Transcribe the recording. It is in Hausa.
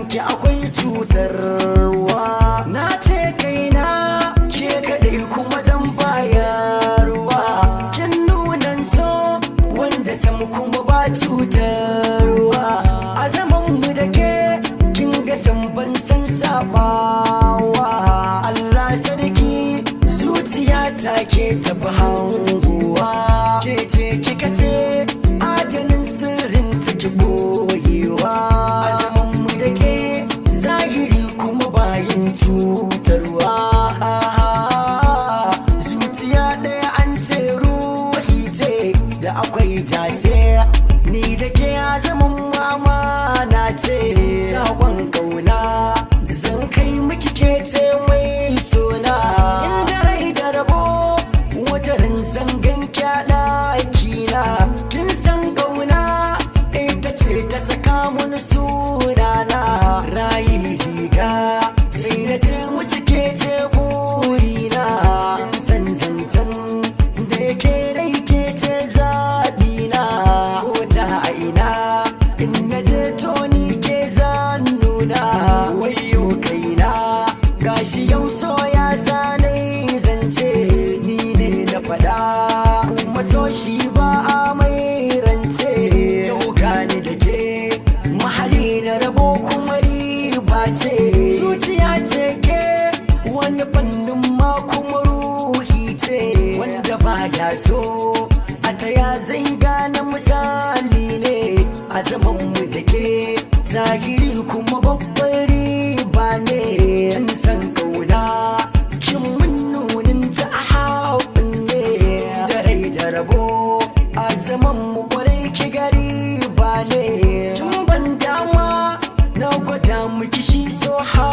ki akwai cutarwa. Na ce kaina ke kadai kuma zan bayarwa. Kin nunan so wanda sam kuma ba cutarwa. A zaman mu da ke kin ga san ban san sabawa. Allah sarki zuciya ta ke tafi hanguwa. Ke ce kika ce adanin sirrin take boyewa. A zaman mu da ke zahiri kuma bayin cutarwa. Zuciya ɗaya an ce ruhi ce da akwai dace. Ni da ke a zaman mama na ce sakon kauna zan kai miki ke ce mai sona. Inda rai da rabo watarin zangan kyaɗa kina. Kin san kauna ita ce ta saka mun sunana. Rayi riga sai na ce musu ke ce burina. Kin san zancen da yake rai ke ce zaɓina. Ko ta ina in na je to ni ke zan nuna. Wayo kaina gashi yau so ya zane zance. Ni ne na faɗa kuma so shi ba a mai rance. Yau gani da ke mahali na rabo kuma riba ce. Zuciya ce ke wani fannin ma kuma ruhi ce. Wanda ba ya so a taya zai gane misali ne. A zaman mu da ke zahiri kuma babbar riba ne. Kin san kauna kin mun nunin ta a haɓin ne. Da rai da rabo a zaman mu kwarai ki gari ba ne. Kin ban dama na gwada miki shi so ha